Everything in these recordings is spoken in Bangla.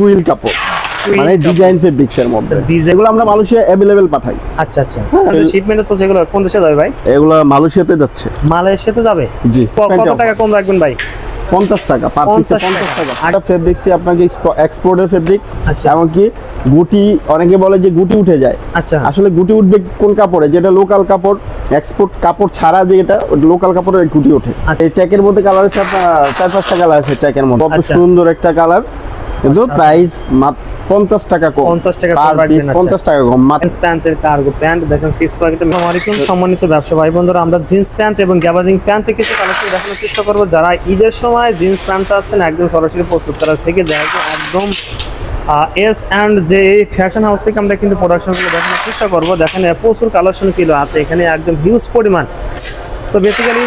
টুইল কাপড় মানে ডিজাইন ফেব্রিক্স এর মধ্যে এগুলো আমরা মালয়েশিয়া अवेलेबल পাঠাই। আচ্ছা আচ্ছা, শিপমেন্টে তো যেগুলো কোন দেশে যাবে ভাই? এগুলো মালয়েশিয়াতে যাচ্ছে। মালয়েশিয়াতে যাবে? জি। কত টাকা কম রাখবেন ভাই? 50 টাকা পার পিসে 50 টাকা। একটা ফেব্রিক্সই আপনাকে এক্সপোর্টের ফেব্রিক। এবং কি গুটি, অনেকে বলে যে গুটি উঠে যায়। আচ্ছা, আসলে গুটি উঠবে কোন কাপড়ে? যেটা লোকাল কাপড়, এক্সপোর্ট কাপড় ছাড়া যেটা লোকাল কাপড়ের গুটি ওঠে। এই চেকের মধ্যে কালার আছে আপনার 4-5টা কালার আছে চেকের মধ্যে। কত সুন্দর একটা কালার, কিন্তু প্রাইস মাত্র 50 টাকা কম। 50 টাকা কম রাখবেন। 50 টাকা কম মাত্র। প্যান্টের কার্গো প্যান্ট দেখেন 6 পকেটে। আসসালামু আলাইকুম সম্মানিত ব্যবসা ভাই বন্ধুরা, আমরা জিন্স প্যান্ট এবং গ্যাবার্ডিং প্যান্টে কিছু কালেকশন দেখানোর চেষ্টা করব। যারা ঈদের সময় জিন্স প্যান্ট চাচ্ছেন একদম সরাসরি প্রস্তুত করা থেকে দেখা একদম এস অ্যান্ড যে ফ্যাশন হাউস থেকে আমরা কিন্তু প্রোডাকশনগুলো দেখানোর চেষ্টা করব। দেখেন প্রচুর কালেকশন কিলো আছে এখানে, একদম হিউজ পরিমাণ। তো বেসিক্যালি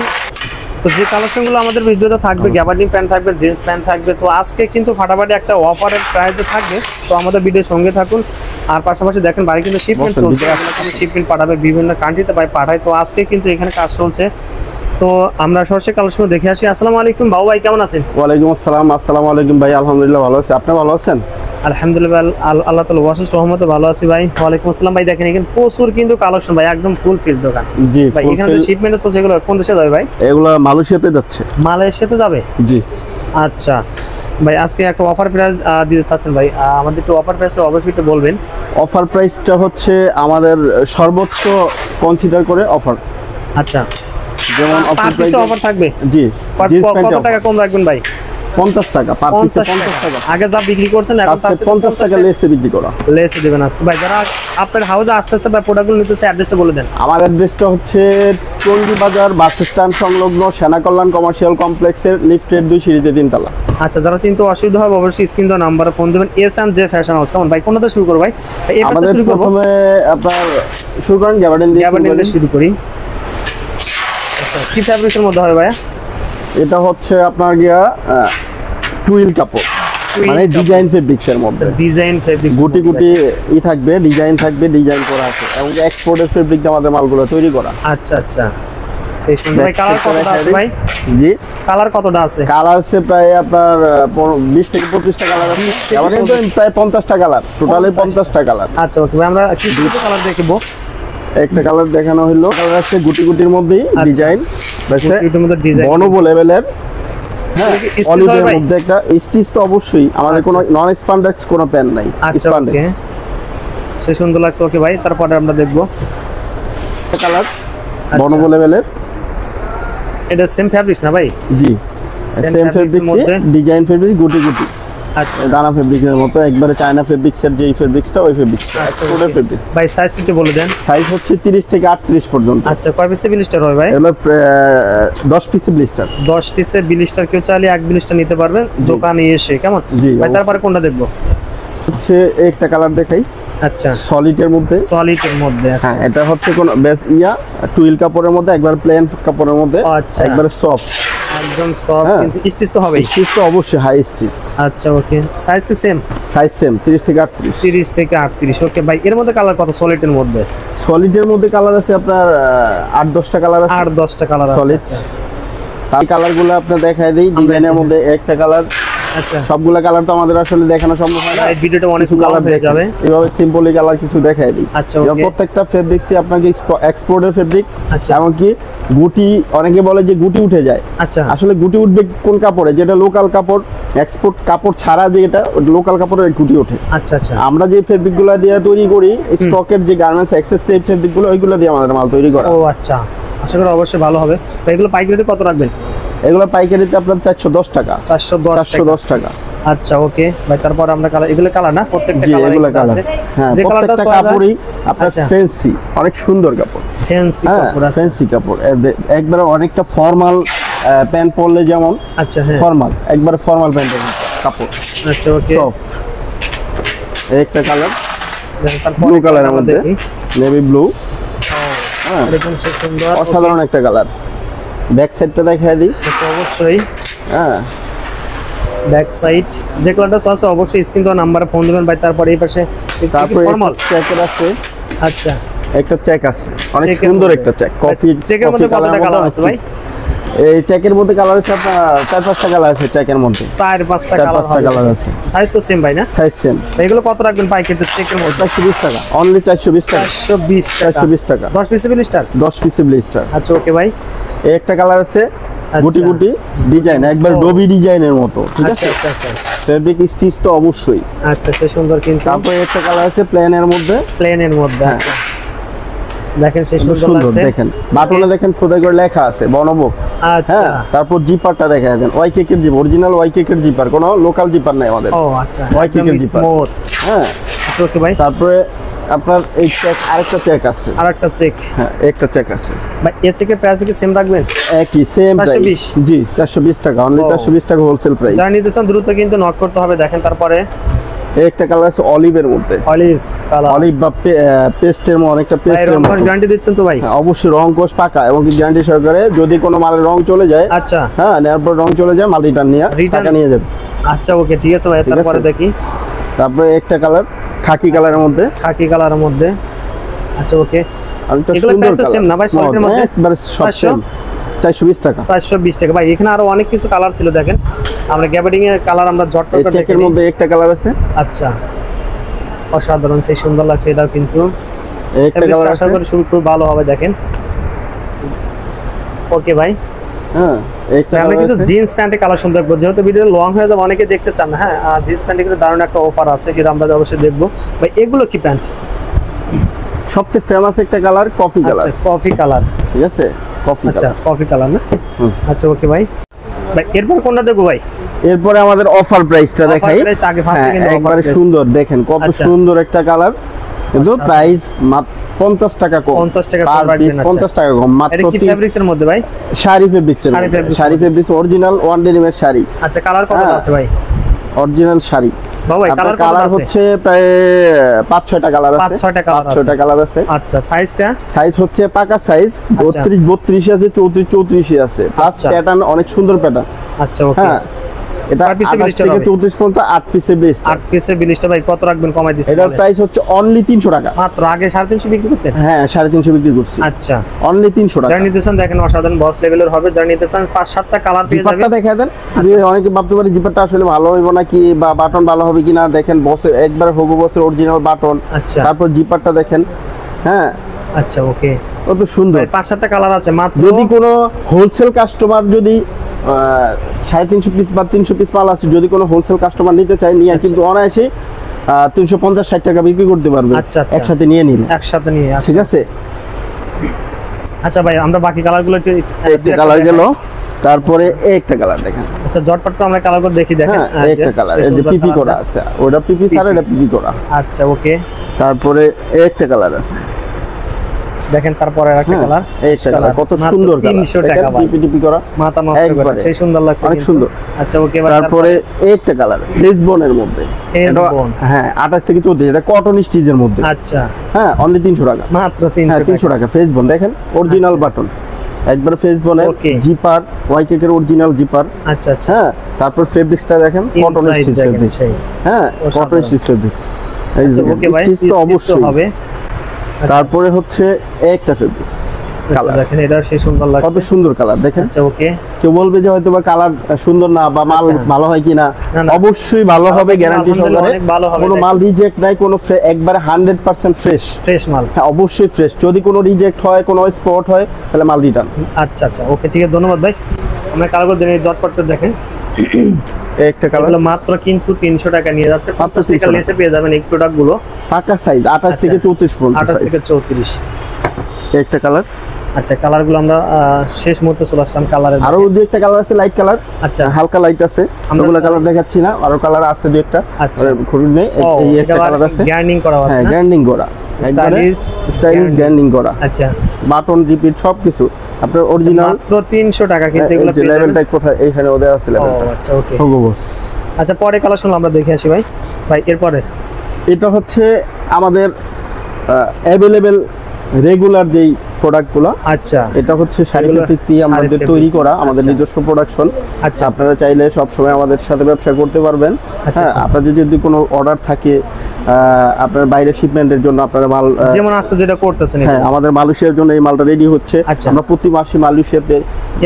তো যে কালেকশনগুলো আমাদের ভিডিওতে থাকবে, গ্যাবার্ডিং প্যান্ট থাকবে, জিন্স প্যান্ট থাকবে। তো আজকে কিন্তু ফাটাফাটি একটা অফারের প্রাইসে থাকবে, তো আমাদের ভিডিওর সঙ্গে থাকুন। আর পাশাপাশি দেখেন বাড়ি কিন্তু শিপমেন্ট চলছে, আমরা কিন্তু শিপমেন্ট পাঠাবে বিভিন্ন কান্ট্রিতে পাঠাই। তো আজকে কিন্তু এখানে কাজ চলছে, তো আমরা সরাসরি কালেকশন দেখে আসি। আসসালামু আলাইকুম বাবু ভাই, কেমন আছেন? ওয়ালাইকুম আসসালাম। আসসালামু আলাইকুম ভাই, আলহামদুলিল্লাহ ভালো আছি। আপনি ভালো আছেন? আলহামদুলিল্লাহ, আল্লাহ তাআলার অশেষ রহমতে ভালো আছি ভাই। ওয়ালাইকুম আসসালাম ভাই। দেখেন এখানে প্রচুর কিন্তু কালেকশন ভাই, একদম ফুল ফিল দোকান। জি ভাই, এখানে তো শিপমেন্ট তো যেগুলো কোন দেশে যাবে ভাই? এগুলো মালয়েশিয়াতে যাচ্ছে। মালয়েশিয়াতে যাবে? জি। আচ্ছা ভাই, আজকে একটা অফার প্রাইস দিতে চাচ্ছেন ভাই, আমাদের একটু অফার প্রাইসটা অবশ্যই একটু বলবেন। অফার প্রাইসটা হচ্ছে আমাদের সর্বোচ্চ কনসিডার করে অফার। আচ্ছা, যেমন অফার থাকবে। জি। কত টাকা কম রাখবেন ভাই? 50 টাকা পার পিসে 50 টাকা। আগে যা বিক্রি করছেন এখন 50 টাকা লেসে বিক্রি করা। লেসে দিবেন আজকে ভাই। যারা আপনার হাউসে আসতেছে বা প্রোডাক্টগুলো নিতেছে, অ্যাড্রেসটা বলে দেন। আমার অ্যাড্রেসটা হচ্ছে টঙ্গী বাজার বাস স্ট্যান্ড সংলগ্ন সেনা কল্যাণ কমার্শিয়াল কমপ্লেক্সের লিফটের 2 সিঁড়িতে 3 তলা। আচ্ছা, যারা চিন্তা অসুবিধা হবে অবশ্যই স্ক্রিন দেওয়া নাম্বারে ফোন দিবেন। S and J fashion house. কেমন ভাই, কোনটা শুরু করব ভাই? এই পাশে শুরু করব। প্রথমে আপনার শুরু করেন গ্যাবার্ডিন দিয়ে শুরু করি। আচ্ছা, কি ফ্যাব্রিক্সের মধ্যে হবে ভাই? এটা হচ্ছে আপনার গিয়া টুইল কাপড় মানে ডিজাইন ফেব্রিক্স এর মধ্যে। ডিজাইন ফেব্রিক্স, গুটি গুটি থাকবে, ডিজাইন থাকবে, ডিজাইন করা আছে এবং এক্সপোর্টের ফেব্রিক দিয়ে আমাদের মালগুলো তৈরি করা। আচ্ছা আচ্ছা, সেই সুন্দর ভাই। কালার কতটা আছে ভাই? জি, কালার কতটা আছে? কালার আছে প্রায় আপনার 20 থেকে 25টা কালার আছে। আমাদের তো প্রায় 50টা কালার, টোটালি 50টা কালার। আচ্ছা ওকে ভাই, আমরা কি দুটো কালার দেখবো। একটা কালার দেখানো হলো, কালার আছে গুটি গুটির মধ্যেই ডিজাইন, গুটির মধ্যে ডিজাইন বনবো লেভেলের। হ্যাঁ, অলিভের মধ্যে একটা স্টিচ তো অবশ্যই, আমাদের কোনো নন স্প্যান্ডেক্স কোনো প্যান নাই। স্প্যান্ডেক্স সে সুন্দর লাগছে। ওকে ভাই, তারপরে আমরা দেখবো কালার বনবো লেভেলের। এটা সেম ফেব্রিক্স না ভাই? জি, সেম ফেব্রিক্স মধ্যে ডিজাইন ফেব্রিক গুটি গুটি। আচ্ছা, দানা ফেব্রিক্সের মতো, একবারে চায়না ফেব্রিক্সের যেই ফেব্রিক্সটা ওই ফেব্রিক্সটা। আচ্ছা ফেব্রিক ভাই, সাইজটা একটু বলে দেন। সাইজ হচ্ছে 30 থেকে 38 পর্যন্ত। আচ্ছা, কয় পিসে ব্লিস্টার হয় ভাই? এগুলো 10 পিসে ব্লিস্টার। 10 পিসে ব্লিস্টার কেউ চাইলে এক ব্লিস্টার নিতে পারবেন দোকানে এসে। কেমন ভাই, তারপরে কোনটা দেখবো? হচ্ছে একটা কালার দেখাই। আচ্ছা, সলিডের মধ্যে। সলিডের মধ্যে। হ্যাঁ, এটা হচ্ছে কোন বেস টুইল কাপড়ের মধ্যে, একবার প্লেন কাপড়ের মধ্যে। আচ্ছা, একবার সফট, একদম সফট, কিন্তু স্টিচ তো হবে। স্টিচ তো অবশ্যই হাই স্টিচ। আচ্ছা ওকে, সাইজ কি সেম? সাইজ সেম 30 থেকে 38। 30 থেকে 38। ওকে ভাই, এর মধ্যে কালার কত সলিডের মধ্যে? সলিডের মধ্যে কালার আছে আপনার 8-10টা কালার আছে। 8-10টা কালার আছে। সলিড। তার কালারগুলো আপনি দেখাই দেই। ডিজাইনের মধ্যে একটা কালার। আচ্ছা, সবগুলা কালার তো আমাদের আসলে দেখানো সম্ভব হয় না, এই ভিডিওটা অনেক কালার হয়ে যাবে। এইভাবে সিম্পলি কালার কিছু দেখাই দিই। আচ্ছা ওকে, প্রত্যেকটা ফেব্রিক্সই আপনাকে এক্সপোর্টের ফেব্রিক। আচ্ছা, এবং কি গুটি, অনেকে বলে যে গুটি উঠে যায়। আচ্ছা, আসলে গুটি উঠবে কোন কাপড়ে? যেটা লোকাল কাপড়, এক্সপোর্ট কাপড় ছাড়া যেটা লোকাল কাপড়ের গুটি ওঠে। আচ্ছা আচ্ছা, আমরা যে ফেব্রিকগুলো দিয়ে তৈরি করি, স্টকের যে গার্মেন্টস এক্সেস সেই ফেব্রিকগুলো, ওইগুলো দিয়ে আমাদের মাল তৈরি করা। ও আচ্ছা, আশা করি অবশ্যই ভালো হবে। তো এগুলো পাইকারিতে কত রাখবেন? এগুলো পাইকারিতে আপনার 410 টাকা। 410 টাকা। আচ্ছা ওকে ভাই, তারপর আমরা কালার, এগুলো কালার না প্রত্যেকটা কালার? এগুলো কালার। হ্যাঁ, যে প্রত্যেকটা কাপড়ই আপনার ফ্যান্সি, অনেক সুন্দর কাপড়। ফ্যান্সি কাপড়। ফ্যান্সি কাপড়, একবারে অনেকটা ফর্মাল প্যান্ট পরলে যেমন। আচ্ছা, হ্যাঁ, ফর্মাল, একবারে ফর্মাল প্যান্টের কাপড়। আচ্ছা ওকে, সফট। একটা কালার তারপর ব্লু কালারের মধ্যে, নেভি ব্লু। হ্যাঁ, এরকম সুন্দর অসাধারণ একটা কালার। ব্যাক সাইডটা দেখাই দিই। অবশ্যই। হ্যাঁ, ব্যাক সাইড যে কালারটা আছে অবশ্যই স্ক্রিন দেওয়া নাম্বারে ফোন দিবেন ভাই। তারপর এই পাশে ফর্মাল চেকের আছে। আচ্ছা, একটা চেক আছে, অনেক সুন্দর একটা চেক। কফি চেকের মধ্যে কতটা কালার আছে ভাই? এই চেকের মধ্যে কালার আছে আপনার 4-5টা কালার আছে চেকের মধ্যে। 4-5টা 4-5টা কালার আছে। সাইজ তো সেম ভাই না? Size same. এগুলো কত রাখবেন পাইকারি চেকের মধ্যে? 420 টাকা, অনলি 420 টাকা। 420 টাকা 10 পিসে ব্লিস্টার। 10 পিসে ব্লিস্টার। আচ্ছা ওকে ভাই। এই একটা কালার আছে গুটি গুটি ডিজাইন, একবার ডবি ডিজাইনের মতো, ঠিক আছে? আচ্ছা আচ্ছা ফেব্রিক স্টিচ তো অবশ্যই। আচ্ছা সে সুন্দর কিন্তু। তারপরে একটা কালার আছে প্লেনের মধ্যে। প্লেনের মধ্যে আচ্ছা। দেখেন সেই সুন্দর লাগছে। দেখেন বাটনে দেখেন খোদাই করে লেখা আছে বনবো। আচ্ছা তারপর জিপারটা দেখা দেন ওয়াইকেক এর জিপ, অরিজিনাল ওয়াইকেক এর জিপার, কোনো লোকাল জিপার নাই আমাদের। ও আচ্ছা ওয়াইকেক এর জিপার। হ্যাঁ আচ্ছা ওকে ভাই। তারপরে আপনার এই চেক, আরেকটা চেক আছে। আরেকটা চেক, হ্যাঁ একটা চেক আছে ভাই। এই চেকের প্রাইস কি সেম রাখবেন? একই সেম প্রাইস। 420 জি 420 টাকা, অনলি 420 টাকা হোলসেল প্রাইস। যারা নিতে চান দ্রুত কিন্তু নক করতে হবে। দেখেন তারপরে একটা কালার আছে অলিভের মধ্যে। অলিভ কালার, অলিভ বা পেস্টের মতো, অনেকটা পেস্টের মতো। গ্যারান্টি দিচ্ছেন তো ভাই? অবশ্যই রং কোষ পাকা এবং কি গ্যারান্টি সহকারে। যদি কোনো মালের রং চলে যায়, আচ্ছা হ্যাঁ নেওয়ার পর রং চলে যায়, মাল রিটার্ন নিয়ে টাকা নিয়ে যাবে। আচ্ছা ওকে ঠিক আছে ভাই। তারপরে দেখি তারপরে একটা কালার খাকি কালারের মধ্যে। খাকি কালারের মধ্যে আচ্ছা ওকে। আরেকটা এগুলো সুন্দর প্রাইস সেম না ভাই? সলিডের মধ্যে একবারে সব সেম 420 টাকা। 420 টাকা ভাই। এখানে আরো অনেক কিছু কালার ছিল দেখেন। আমরা গ্যাবার্ডিং এর কালার আমরা জটটা এই চেকের মধ্যে একটা কালার আছে। আচ্ছা অসাধারণ, সেই সুন্দর লাগছে এটাও কিন্তু। একটা কালার আশা আছে, করি খুব ভালো হবে। দেখেন ওকে ভাই। হ্যাঁ একটা আমরা কালার কিছু আছে। জিন্স প্যান্টের কালেকশন শুনতে দেখবো, যেহেতু ভিডিও লং হয়ে যাবে অনেকে দেখতে চান না। হ্যাঁ জিন্স প্যান্টে কিন্তু দারুণ একটা অফার আছে, সেটা আমরা অবশ্যই দেখবো ভাই। এগুলো কি প্যান্ট? সবচেয়ে ফেমাস একটা কালার কফি কালার। আচ্ছা কফি কালার, ঠিক আছে কফি আচ্ছা কালার। কফি কালার না? আচ্ছা ওকে ভাই। ভাই এরপর কোনটা দেখবো ভাই? এরপরে আমাদের অফার প্রাইসটা দেখাই। অফার প্রাইস আগে ফার্স্টে কিন্তু একবারে সুন্দর দেখেন কত আচ্ছা। সুন্দর একটা কালার, কিন্তু প্রাইস মাত্র 50 টাকা কম। 50 টাকা পার কম পিস রাখবেন। 50 টাকা কম মাত্র। এটা কি ফেব্রিক্স এর মধ্যে ভাই? শাড়ি ফেব্রিক্স এর শাড়ি মধ্যে। fabrics sari fabrics original one ডেনিমের শাড়ি। আচ্ছা কালার কত হ্যাঁ। আছে ভাই? অরিজিনাল শাড়ি বাবা কালার কত কালার আছে? হচ্ছে প্রায় 5-6টা কালার আছে। 5-6টা কালার আছে। 5-6টা কালার আছে। আচ্ছা সাইজটা? সাইজ হচ্ছে পাকা সাইজ 32 আছে, 34 আছে। প্লাস আচ্ছা। প্যাটার্ন অনেক সুন্দর প্যাটার্ন। আচ্ছা ওকে। হ্যাঁ এটা 8 পিসে 28 থেকে 34 পর্যন্ত 8 পিসে বেস্ট। 8 পিসে 20টা ভাই কত রাখবেন কমাই দিছেন? এটার প্রাইস হচ্ছে অনলি 300 টাকা মাত্র। আগে 350 বিক্রি করতেন? হ্যাঁ 350 বিক্রি করছি। আচ্ছা অনলি 300 টাকা। যারা নিতে চান দেখেন অসাধারণ বস লেভেলের হবে। যারা নিতে চান 5-7টা কালার পেয়ে জিপারটা যাবেন। দেখা দেন, যে অনেকে ভাবতে পারে জিপারটা আসলে ভালো হইব নাকি বা বাটন ভালো হবে কিনা। দেখেন বসের একবার হবু বসের অরিজিনাল বাটন। আচ্ছা তারপর জিপারটা দেখেন। হ্যাঁ আচ্ছা ওকে। কত সুন্দর। 5-7টা কালার আছে মাত্র। যদি কোনো হোলসেল কাস্টমার যদি 350 পিস বা 300 পিস মাল আছে, যদি কোনো হোলসেল কাস্টমার নিতে চায় নিয়ে কিন্তু অনায়াসে 350-60 টাকা বিক্রি করতে পারবে। আচ্ছা, আচ্ছা। একসাথে নিয়ে নিলে, একসাথে নিয়ে ঠিক আছে? আচ্ছা ভাই আমরা বাকি কালারগুলো একটু একটা কালার গেল, তারপরে একটা কালার দেখেন। আচ্ছা জটপট করে আমরা কালারগুলো দেখি। দেখেন হ্যাঁ একটা কালার, এই যে পিপি করা আছে, ওটা পিপি আর এটা পিপি করা। আচ্ছা ওকে। তারপরে একটা কালার আছে দেখেন তারপরে একটা কালার। একটা কালার কত সুন্দর কালার। 300 টাকা ভাই। পিপি টিপি করা মাথা নষ্ট করে, একবারে। সেই সুন্দর লাগছে অনেক কিন্তু। সুন্দর। আচ্ছা ওকে ভাই। তারপরে একটা কালার ফেসবনের মধ্যে। এটা ফেসবন। হ্যাঁ 28 থেকে 34, এটা কটন স্টিচের মধ্যে। আচ্ছা হ্যাঁ অনলি 300 টাকা। মাত্র হ্যাঁ 300 300 টাকা। ফেসবন দেখেন অরিজিনাল বাটন, একবার ফেসবনের Okay. জিপার, ওয়াইকেকের অরিজিনাল জিপার। আচ্ছা আচ্ছা হ্যাঁ তারপর ফেব্রিক্সটা দেখেন কটন Inside স্টিচ দেখেন ফেব্রিক্স। সেই। হ্যাঁ অসাধারণ। Cotton stitch fabrics. এই আচ্ছা যে ওকে ভাই। স্টিচ তো অবশ্যই হবে। তারপরে হচ্ছে একটা ফেব্রিক্স আচ্ছা কালার। দেখেন এটা সেই সুন্দর কত লাগছে। সুন্দর কালার দেখেন। আচ্ছা ওকে। কেউ বলবে যে হয়তো বা কালার সুন্দর না বা মাল আচ্ছা। ভালো হয় কিনা, না, না। অবশ্যই ভালো হবে, গ্যারান্টি আলহামদুলিল্লাহ সহকারে। অনেক ভালো হবে। কোনো মাল রিজেক্ট নাই, কোনো একবারে 100% ফ্রেশ। ফ্রেশ মাল। হ্যাঁ অবশ্যই ফ্রেশ। যদি কোনো রিজেক্ট হয়, কোনো স্পট হয়, তাহলে মাল রিটার্ন। আচ্ছা আচ্ছা ওকে ঠিক আছে, ধন্যবাদ ভাই। আমরা কালারগুলো দেখে জটপট করে দেখেন। একটা কালার এগুলো মাত্র কিন্তু 300 টাকা নিয়ে যাচ্ছে। 50 টাকা 300 লেসে পেয়ে যাবেন এই প্রোডাক্টগুলো। পাকা সাইজ 28 আচ্ছা। থেকে 34 পর্যন্ত 28 থেকে size। 34। একটা কালার। আচ্ছা কালারগুলো আমরা শেষ মুহূর্তে চলে আসলাম কালারের। আরো দুই একটা কালার আছে লাইট কালার। আচ্ছা হালকা লাইট আছে, আমরা ওগুলা কালার দেখাচ্ছি না। আরো কালার আছে দুই একটা। আচ্ছা। খুঁড়ি নেই, ও এই এটা একটা কালার আছে। গ্যার্নিং করা আছে হ্যাঁ না? গ্র্যান্ডিং করা, Stylish স্টাইলিশ গ্র্যান্ডিং করা। আচ্ছা বাটন রিপিট সবকিছু আপনার অরিজিনাল। মাত্র 300 টাকা কিন্তু এগুলো এই যে পেয়ে যাবেন। লেভেলটা কোথায়, এইখানে ওদের আছে ও লেভেলটা। আচ্ছা ওকে। হোগো বস। আচ্ছা পরে কালেকশন আমরা দেখে আসি ভাই। ভাই এরপরে এটা হচ্ছে আমাদের অ্যাভেলেবেল রেগুলার যেই প্রোডাক্টগুলো। আচ্ছা এটা হচ্ছে শাড়ি এগুলো ফেব্রিক দিয়ে শাড়ি আমাদের fabrics, তৈরি করা, আমাদের আচ্ছা। নিজস্ব প্রোডাকশন। আচ্ছা আপনারা চাইলে সব সময় আমাদের সাথে ব্যবসা করতে পারবেন। আচ্ছা, হ্যাঁ আচ্ছা। আপনাদের যদি কোনো অর্ডার থাকে আপনার বাইরে শিপমেন্টের জন্য আপনারা মাল যেমন আজকে যেটা করতেছেন হ্যাঁ আমাদের মালয়েশিয়ার জন্য এই মালটা রেডি হচ্ছে। আচ্ছা। আমরা প্রতি মাসে মালয়েশিয়াতে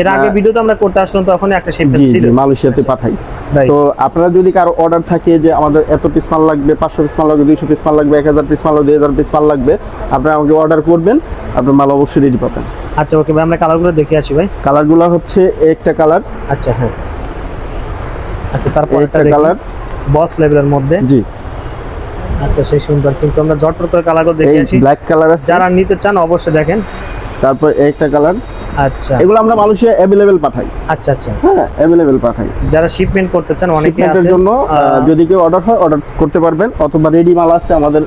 এর আগে ভিডিওতে আমরা করতে আসলাম তখন একটা শিপমেন্ট ছিল মালয়েশিয়াতে পাঠাই। Right. তো আপনারা যদি কারো অর্ডার থাকে যে আমাদের এত পিস মাল লাগবে, 500 পিস মাল লাগবে, 200 পিস মাল লাগবে, 1000 পিস মাল লাগবে, 2000 পিস মাল লাগবে, আপনারা আমাকে অর্ডার করবেন, আপনার মাল অবশ্যই রেডি পাবেন। আচ্ছা ওকে ভাই, আমরা কালারগুলো দেখে আসি ভাই। কালারগুলো হচ্ছে একটা কালার। আচ্ছা হ্যাঁ, আচ্ছা তারপর একটা কালার বস লেভেলের মধ্যে। জি আচ্ছা সেই সুন্দর, কিন্তু আমরা ঝটপট করে কালারগুলো দেখে এই আসি। ব্ল্যাক কালার আছে, যারা নিতে চান অবশ্যই দেখেন। তারপর একটা কালার। আচ্ছা এগুলো আমরা মালয়েশিয়া अवेलेबल পাঠাই। আচ্ছা আচ্ছা, হ্যাঁ अवेलेबल পাঠাই। যারা শিপমেন্ট করতে চান অনেকে শিপমেন্টের আছে জন্য যদি কেউ অর্ডার হয় অর্ডার করতে পারবেন, অথবা রেডি মাল আছে আমাদের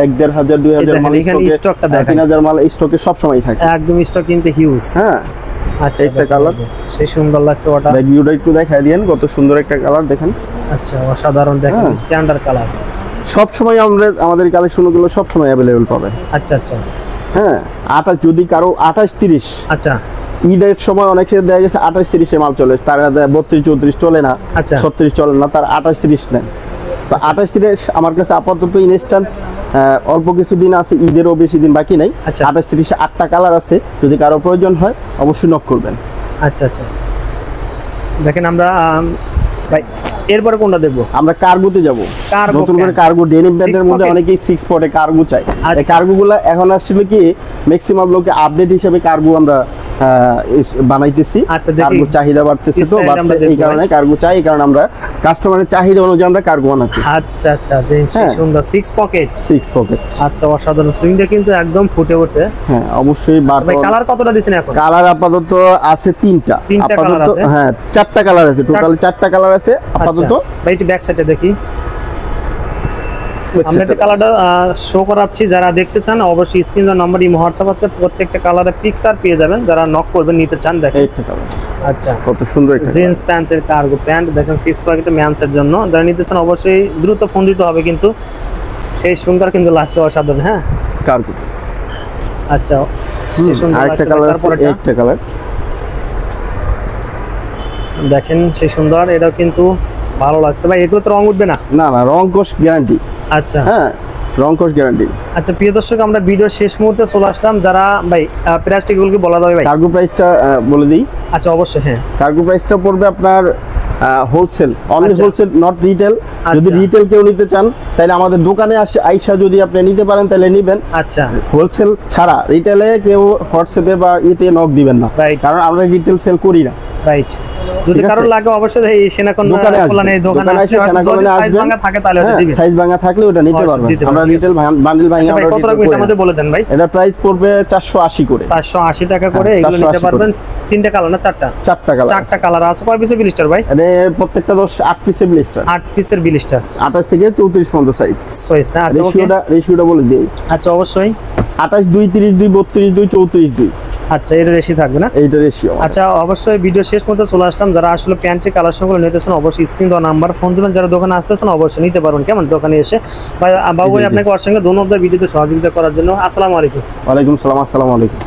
1-1500 2000 মাল এখানে স্টকে, স্টকটা দেখেন 3000 মাল স্টকে সব সময় থাকে। একদম স্টক কিন্তু হিউজ। হ্যাঁ আচ্ছা একটা দেখেন, কালার। সেই সুন্দর লাগছে ওটা। ব্যাক ভিউটা একটু দেখাই দেন, কত সুন্দর একটা কালার দেখেন। আচ্ছা অসাধারণ, দেখেন হ্যাঁ। Standard colour. সব সময় আমাদের কালেকশনগুলো সব সময় अवेलेबल পাবেন। আচ্ছা আচ্ছা হ্যাঁ 28 যদি কারো 28-30 আচ্ছা ঈদের সময় অনেক সময় দেখা গেছে 28-30 মাল চলে, তার 32-34 চলে না, আচ্ছা। 36 চলে না, তার 28-30 নেন। তো 28-30 আমার কাছে আপাতত ইনস্ট্যান্ট অল্প কিছু দিন আছে, ঈদেরও বেশি দিন বাকি নাই। আচ্ছা। 28-30 8টা কালার আছে, যদি কারো প্রয়োজন হয় অবশ্যই নক করবেন। আচ্ছা আচ্ছা দেখেন আমরা ভাই এরপরে কোনটা দেখবো? আমরা কার্গোতে যাব। কার্গো নতুন করে প্যান্ট। কার্গো ডেনিম Six ব্যান্ডের মধ্যে pocket? অনেকেই 6 পটে কার্গো চাই। এই আচ্ছা। কার্গোগুলো এখন আসলে কি ম্যাক্সিমাম লোকে আপডেট হিসেবে কার্গো আমরা বানাইতেছি। আচ্ছা, দেখি। কার্গো চাহিদা বাড়তেছে, তো Style বাড়ছে, আমরা এই দেখবো, কারণে কার্গো চাই, এই কারণে আমরা কাস্টমারের চাহিদা অনুযায়ী আমরা কার্গো বানাচ্ছি। আচ্ছা আচ্ছা দেখেন সেই হ্যাঁ। সুন্দর 6 পকেট। 6 পকেট। আচ্ছা অসাধারণ, সুইংটা কিন্তু একদম ফুটে উঠছে। হ্যাঁ অবশ্যই। ভাই কালার কতটা দিছেন এখন? কালার আপাতত আছে 3টা। তিনটা colour আপাতত আছে? হ্যাঁ 4টা কালার আছে, টোটাল 4টা কালার আছে আপাতত। আচ্ছা ভাই একটু ব্যাক সাইডে দেখি। আমরা একটা কালারটা শো করাচ্ছি, যারা দেখতে চান অবশ্যই স্ক্রিন আর নাম্বার ইমো হোয়াটসঅ্যাপ আছে, প্রত্যেকটা কালারে পিকচার পেয়ে যাবেন, যারা নক করবেন নিতে চান দেখেন। এইটা কালার আচ্ছা কত সুন্দর একটা জিন্স প্যান্টের কার্গো প্যান্ট দেখেন 6 পকেটে ম্যানসের জন্য, যারা নিতে চান অবশ্যই দ্রুত ফোন দিতে হবে, কিন্তু সেই সুন্দর কিন্তু লাগছে অসাধারণ। হ্যাঁ কার্গো। আচ্ছা সেই সুন্দর আরেকটা লাগছে। কালার আছে, তারপরে একটা কালার দেখেন সেই সুন্দর, এটাও কিন্তু ভালো লাগছে ভাই। এগুলো তো রং উঠবে না? না না, রং কোশ গ্যারান্টি। আচ্ছা হ্যাঁ রং কোশ গ্যারান্টি। আচ্ছা প্রিয় দর্শক, আমরা ভিডিও শেষ মুহূর্তে চলে আসলাম। যারা ভাই প্রাইসটা এগুলোকে বলা যাবে ভাই? কার্গো প্রাইসটা বলে দিই। আচ্ছা অবশ্যই হ্যাঁ। কার্গো প্রাইসটা পড়বে আপনার হোলসেল, অনলি আচ্ছা। Wholesale, not retail. যদি আচ্ছা। রিটেল কেউ নিতে চান তাহলে আমাদের দোকানে আইসা যদি আপনি নিতে পারেন তাহলে নিবেন। আচ্ছা হোলসেল ছাড়া রিটেলে কেউ হোয়াটসঅ্যাপে বা ইতে নক দিবেন না, Right. কারণ আমরা রিটেল সেল করি না। রাইট, যদি ঠিক আছে? কারোর লাগে অবশ্যই এই সেনাকন্যা দোকানে আসবেন, কল্যাণে দোকানে দোকানে আসলে এসে সেনাকল্যাণে সাইজ আসবেন। ভাঙা থাকে তাহলে ওটা হ্যাঁ, দিবেন। সাইজ ভাঙা থাকলে ওটা নিতে অবশ্যই পারবেন। দিতে আমরা পারবেন, ঠিক রিটেল বান্ডিল ভাঙা আচ্ছা ভাই আমরা কত retail রাখবেন করি এটার না। মধ্যে বলে দেন ভাই। এটা প্রাইস পড়বে 480 করে। 480 টাকা করে হ্যাঁ, এগুলো নিতে 480 পারবেন। তিনটা কালার না চারটা? 4টা কালার। চারটা কালার আছে। কয় পিসের ব্লিস্টার ভাই? এটা প্রত্যেকটা 8 পিসের ব্লিস্টার, 8 পিসের ব্লিস্টার, 28 থেকে 34 পর্যন্ত সাইজ। সাইজ না? আচ্ছা ওকে, রেশিওটা বলে দিই। আচ্ছা অবশ্যই 28 2 30 2 32 2 34 2 আচ্ছা এর বেশি থাকবে না? এইটা রেশিও। আচ্ছা অবশ্যই ভিডিও শেষ পর্যন্ত চলে আসলাম। যারা আসলে প্যান্টের কালেকশনগুলো নিতেছেন অবশ্যই স্ক্রিন দেওয়া নাম্বার ফোন দিবেন। যারা দোকানে আসতেছেন অবশ্যই নিতে পারবেন, কেমন দোকানে এসে। বাবু ভাই আপনাকে ওর সঙ্গে ধন্যবাদ ভিডিওতে সহযোগিতা করার জন্য। আসসালামু আলাইকুম। ওয়ালাইকুম সালাম। আসসালামু আলাইকুম।